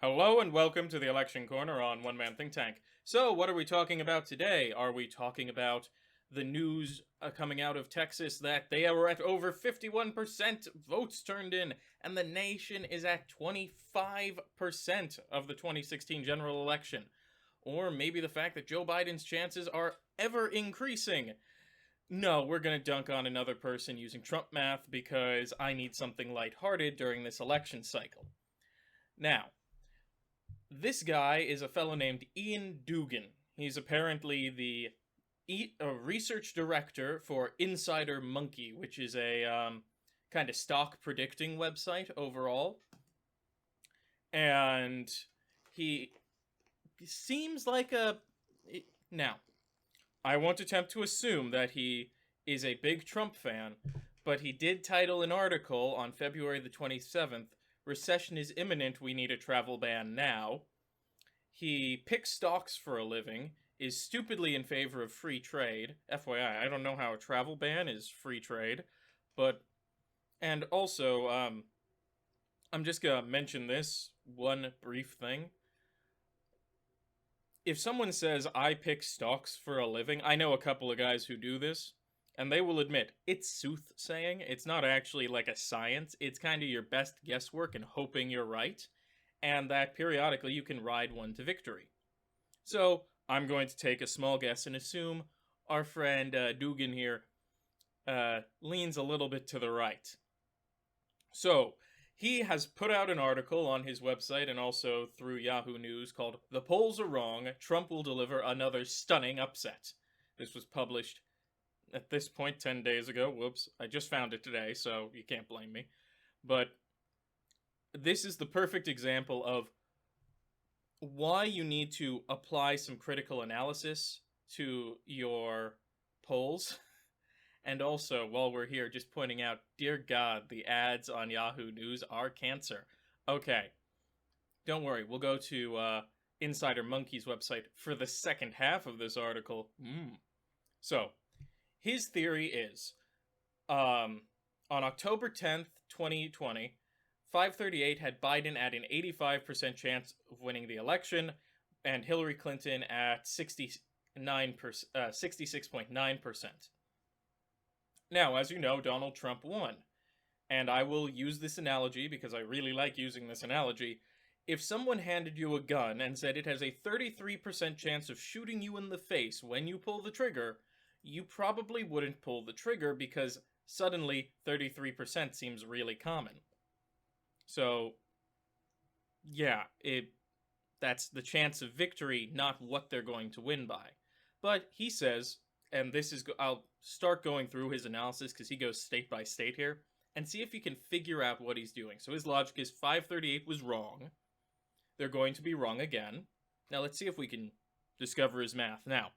Hello and welcome to the Election Corner on One Man Think Tank. So, what are we talking about today? Are we talking about the news coming out of Texas that they are at over 51% votes turned in, and the nation is at 25% of the 2016 general election? Or maybe the fact that Joe Biden's chances are ever increasing? No, we're going to dunk on another person using Trump math because I need something lighthearted during this election cycle. Now, this guy is a fellow named Ian Dugan. He's apparently the research director for Insider Monkey, which is a kind of stock predicting website overall. And he seems like a. Now, I won't attempt to assume that he is a big Trump fan, but he did title an article on February the 27th, "Recession is imminent, we need a travel ban now." He picks stocks for a living, is stupidly in favor of free trade. FYI, I don't know how a travel ban is free trade, but. And also, I'm just gonna mention this one brief thing. If someone says, I pick stocks for a living, I know a couple of guys who do this, and they will admit it's soothsaying. It's not actually like a science, it's kind of your best guesswork and hoping you're right, and that periodically you can ride one to victory. So, I'm going to take a small guess and assume our friend Dugan here leans a little bit to the right. So, he has put out an article on his website and also through Yahoo News called "The Polls Are Wrong, Trump Will Deliver Another Stunning Upset." This was published at this point 10 days ago. Whoops, I just found it today, so you can't blame me. But this is the perfect example of why you need to apply some critical analysis to your polls. And also, while we're here, just pointing out, dear God, the ads on Yahoo News are cancer. Okay, don't worry, we'll go to Insider Monkey's website for the second half of this article. So, his theory is, on October 10th, 2020, 538 had Biden at an 85% chance of winning the election, and Hillary Clinton at 66.9%. Now, as you know, Donald Trump won. And I will use this analogy because I really like using this analogy. If someone handed you a gun and said it has a 33% chance of shooting you in the face when you pull the trigger, you probably wouldn't pull the trigger because suddenly 33% seems really common. So, yeah, that's the chance of victory, not what they're going to win by. But he says, and I'll start going through his analysis because he goes state by state here, and see if you can figure out what he's doing. So his logic is 538 was wrong. They're going to be wrong again. Now let's see if we can discover his math. Now,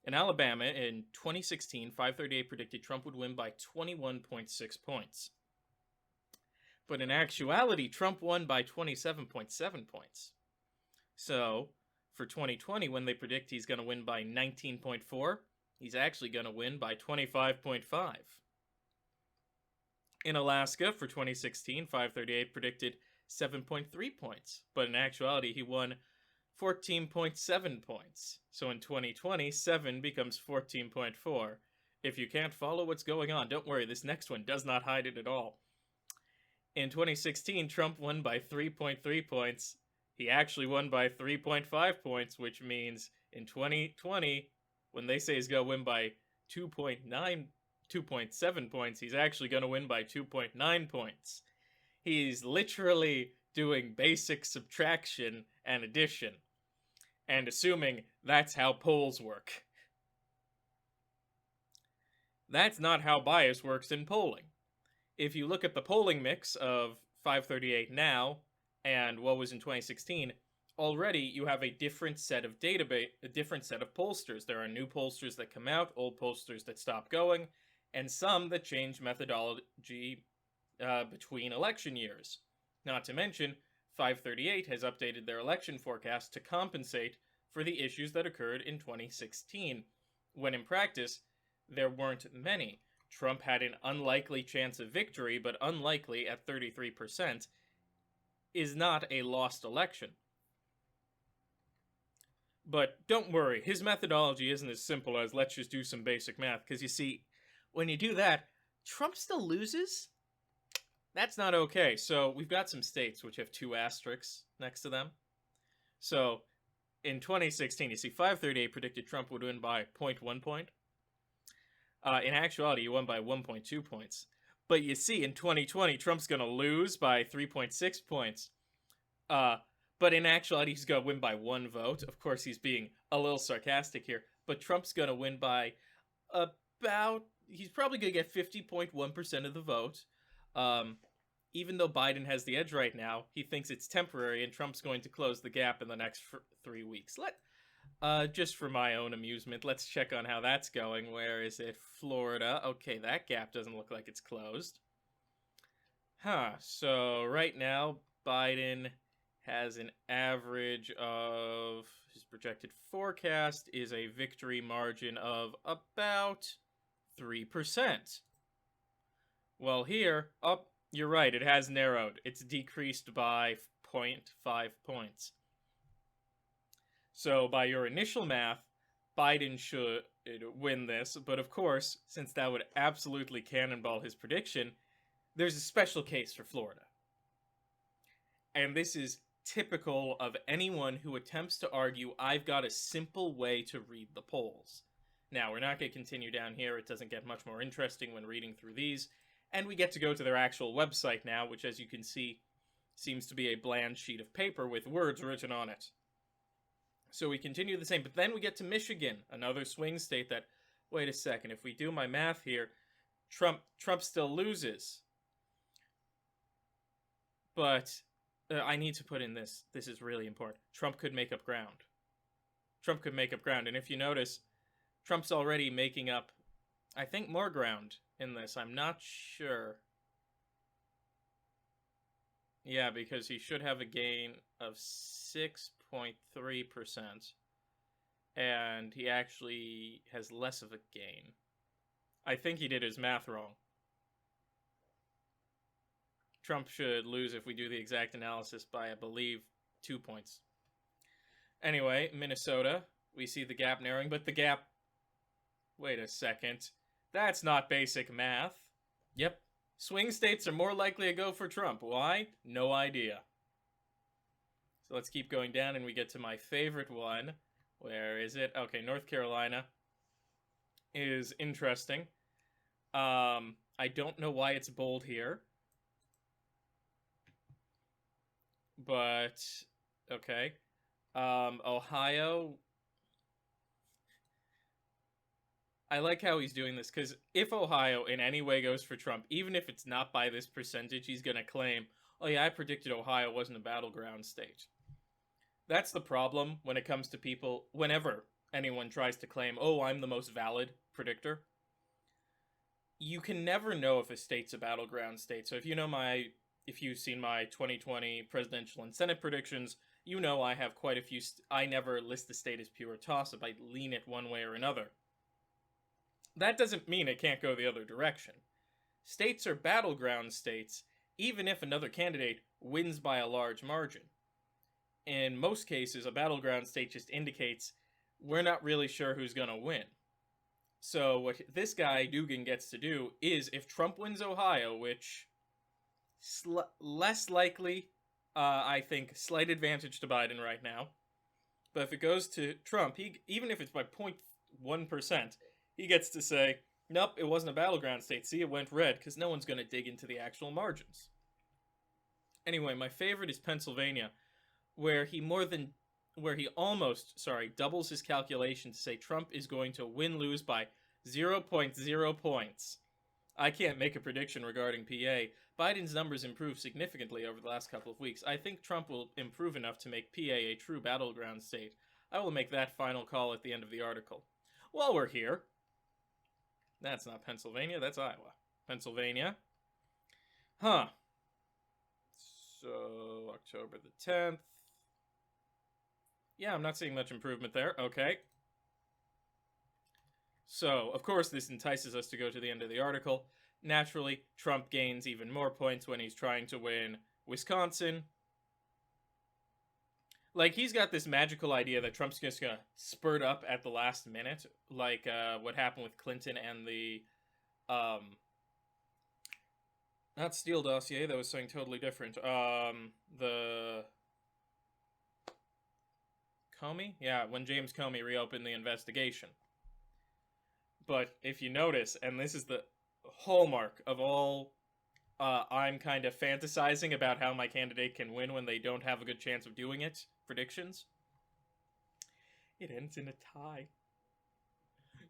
in Alabama in 2016, 538 predicted Trump would win by 21.6 points. But in actuality, Trump won by 27.7 points. So, for 2020, when they predict he's going to win by 19.4, he's actually going to win by 25.5. In Alaska, for 2016, 538 predicted 7.3 points, but in actuality, he won 14.7 points. So in 2020, 7 becomes 14.4. If you can't follow what's going on, don't worry, this next one does not hide it at all. In 2016, Trump won by 3.3 points. He actually won by 3.5 points, which means in 2020, when they say he's going to win by 2.7 points, he's actually going to win by 2.9 points. He's literally doing basic subtraction and addition, and assuming that's how polls work. That's not how bias works in polling. If you look at the polling mix of 538 now and what was in 2016, already you have a different set of a different set of pollsters. There are new pollsters that come out, old pollsters that stop going, and some that change methodology between election years. Not to mention, 538 has updated their election forecast to compensate for the issues that occurred in 2016, when in practice, there weren't many. Trump had an unlikely chance of victory, but unlikely at 33% is not a lost election. But don't worry, his methodology isn't as simple as let's just do some basic math, because you see, when you do that, Trump still loses? That's not okay. So we've got some states which have 2 asterisks next to them. So in 2016, you see 538 predicted Trump would win by 0.1 point. In actuality, he won by 1.2 points. But you see, in 2020, Trump's going to lose by 3.6 points. But in actuality, he's going to win by 1 vote. Of course, he's being a little sarcastic here. But Trump's going to win by about... He's probably going to get 50.1% of the vote. Even though Biden has the edge right now, he thinks it's temporary, and Trump's going to close the gap in the next 3 weeks. Just for my own amusement, let's check on how that's going. Where is it? Florida. Okay, that gap doesn't look like it's closed. So right now, Biden has an average of... His projected forecast is a victory margin of about 3%. Well, here, you're right, it has narrowed. It's decreased by 0.5 points. So by your initial math, Biden should win this, but of course, since that would absolutely cannonball his prediction, there's a special case for Florida. And this is typical of anyone who attempts to argue, I've got a simple way to read the polls. Now, we're not going to continue down here. It doesn't get much more interesting when reading through these. And we get to go to their actual website now, which, as you can see, seems to be a bland sheet of paper with words written on it. So we continue the same, but then we get to Michigan, another swing state that, wait a second, if we do my math here, Trump still loses. But I need to put in this. This is really important. Trump could make up ground. Trump could make up ground, and if you notice, Trump's already making up, I think, more ground in this. I'm not sure. Yeah, because he should have a gain of 6.3%. And he actually has less of a gain. I think he did his math wrong. Trump should lose if we do the exact analysis by, I believe, 2 points. Anyway, Minnesota, we see the gap narrowing, but the gap... Wait a second. That's not basic math. Yep. Swing states are more likely to go for Trump. Why? No idea. So let's keep going down, and we get to my favorite one. Where is it? Okay, North Carolina is interesting. I don't know why it's bold here. But, okay. Ohio... I like how he's doing this, because if Ohio in any way goes for Trump, even if it's not by this percentage, he's going to claim, oh yeah, I predicted Ohio wasn't a battleground state. That's the problem when it comes to people, whenever anyone tries to claim, oh, I'm the most valid predictor. You can never know if a state's a battleground state. So if you've seen my 2020 presidential and Senate predictions, you know I have quite a few, I never list the state as pure toss-up. I lean it one way or another. That doesn't mean it can't go the other direction. States are battleground states, even if another candidate wins by a large margin. In most cases, a battleground state just indicates we're not really sure who's going to win. So what this guy, Dugan, gets to do is, if Trump wins Ohio, which less likely, I think, slight advantage to Biden right now, but if it goes to Trump, even if it's by 0.1%, he gets to say, nope, it wasn't a battleground state. See, it went red, because no one's going to dig into the actual margins. Anyway, my favorite is Pennsylvania, where he almost doubles his calculation to say Trump is going to win-lose by 0.0 points. I can't make a prediction regarding PA. Biden's numbers improved significantly over the last couple of weeks. I think Trump will improve enough to make PA a true battleground state. I will make that final call at the end of the article. While we're here... That's not Pennsylvania, that's Iowa. Pennsylvania. So, October the 10th. Yeah, I'm not seeing much improvement there. Okay. So, of course, this entices us to go to the end of the article. Naturally, Trump gains even more points when he's trying to win Wisconsin. Like, he's got this magical idea that Trump's just gonna spurt up at the last minute, like what happened with Clinton and the not Steele dossier. That was something totally different. The Comey, yeah, when James Comey reopened the investigation. But if you notice, and this is the hallmark of all, I'm kind of fantasizing about how my candidate can win when they don't have a good chance of doing it, predictions. It ends in a tie.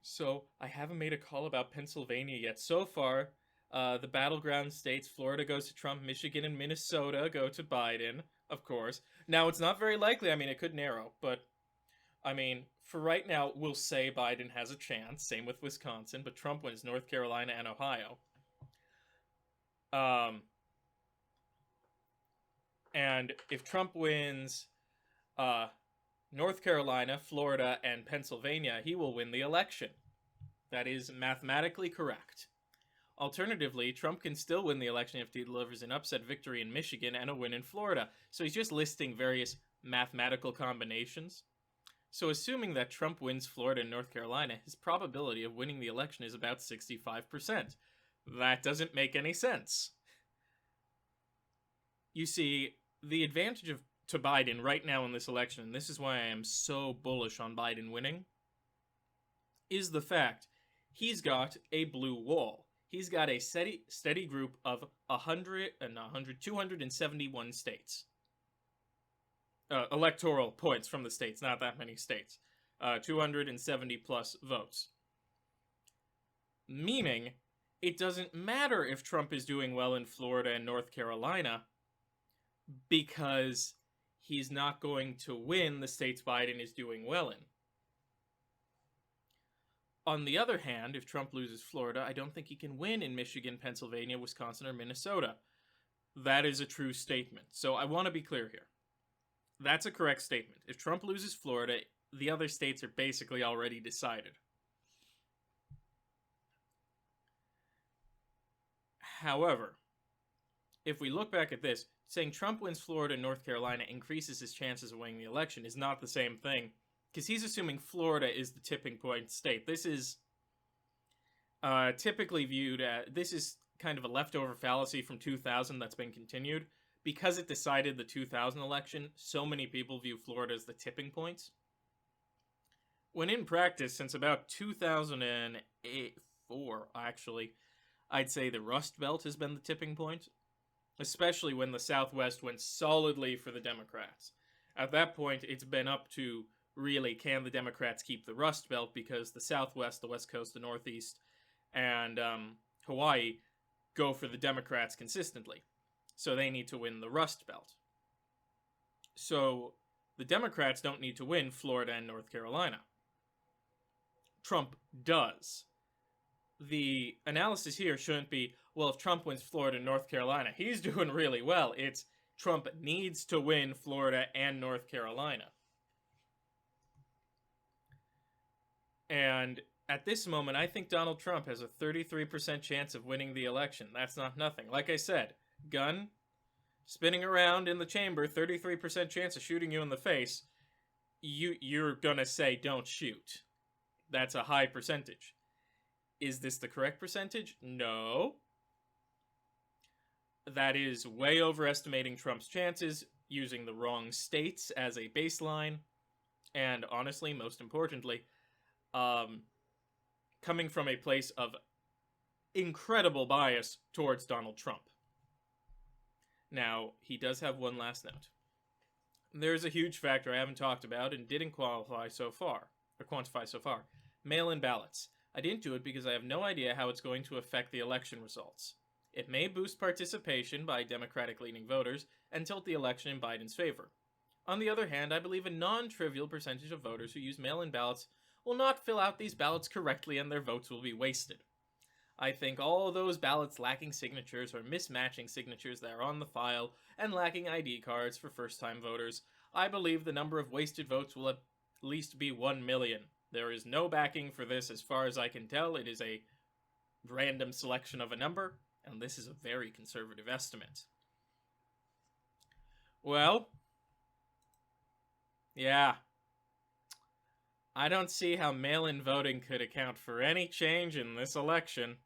So, I haven't made a call about Pennsylvania yet. So far, the battleground states, Florida goes to Trump, Michigan and Minnesota go to Biden, of course. Now, it's not very likely. I mean, it could narrow, but, I mean, for right now, we'll say Biden has a chance. Same with Wisconsin, but Trump wins North Carolina and Ohio. And if Trump wins North Carolina, Florida, and Pennsylvania, he will win the election. That is mathematically correct. Alternatively, Trump can still win the election if he delivers an upset victory in Michigan and a win in Florida. So he's just listing various mathematical combinations. So assuming that Trump wins Florida and North Carolina, his probability of winning the election is about 65%. That doesn't make any sense. You see, the advantage to Biden right now in this election, and this is why I am so bullish on Biden winning, is the fact he's got a blue wall. He's got a steady group of 271 states. Electoral points from the states, not that many states. 270 plus votes. Meaning, it doesn't matter if Trump is doing well in Florida and North Carolina, because he's not going to win the states Biden is doing well in. On the other hand, if Trump loses Florida, I don't think he can win in Michigan, Pennsylvania, Wisconsin, or Minnesota. That is a true statement. So I want to be clear here. That's a correct statement. If Trump loses Florida, the other states are basically already decided. However, if we look back at this, saying Trump wins Florida and North Carolina increases his chances of winning the election is not the same thing, because he's assuming Florida is the tipping point state. This is typically viewed as, this is kind of a leftover fallacy from 2000 that's been continued. Because it decided the 2000 election, so many people view Florida as the tipping point. When in practice, since about 2004, actually, I'd say the Rust Belt has been the tipping point, especially when the Southwest went solidly for the Democrats. At that point, it's been up to, really, can the Democrats keep the Rust Belt, because the Southwest, the West Coast, the Northeast, and Hawaii go for the Democrats consistently. So they need to win the Rust Belt. So the Democrats don't need to win Florida and North Carolina. Trump does. The analysis here shouldn't be, well, if Trump wins Florida and North Carolina, he's doing really well. It's Trump needs to win Florida and North Carolina. And at this moment, I think Donald Trump has a 33% chance of winning the election. That's not nothing. Like I said, gun spinning around in the chamber, 33% chance of shooting you in the face. You're gonna say don't shoot. That's a high percentage. Is this the correct percentage? No. That is way overestimating Trump's chances, using the wrong states as a baseline, and honestly, most importantly, coming from a place of incredible bias towards Donald Trump. Now, he does have one last note. There's a huge factor I haven't talked about and didn't quantify so far. Mail-in ballots. I didn't do it because I have no idea how it's going to affect the election results. It may boost participation by Democratic-leaning voters and tilt the election in Biden's favor. On the other hand, I believe a non-trivial percentage of voters who use mail-in ballots will not fill out these ballots correctly and their votes will be wasted. I think all those ballots lacking signatures or mismatching signatures that are on the file and lacking ID cards for first-time voters, I believe the number of wasted votes will at least be 1 million. There is no backing for this as far as I can tell. It is a random selection of a number, and this is a very conservative estimate. Well, Yeah. I don't see how mail-in voting could account for any change in this election.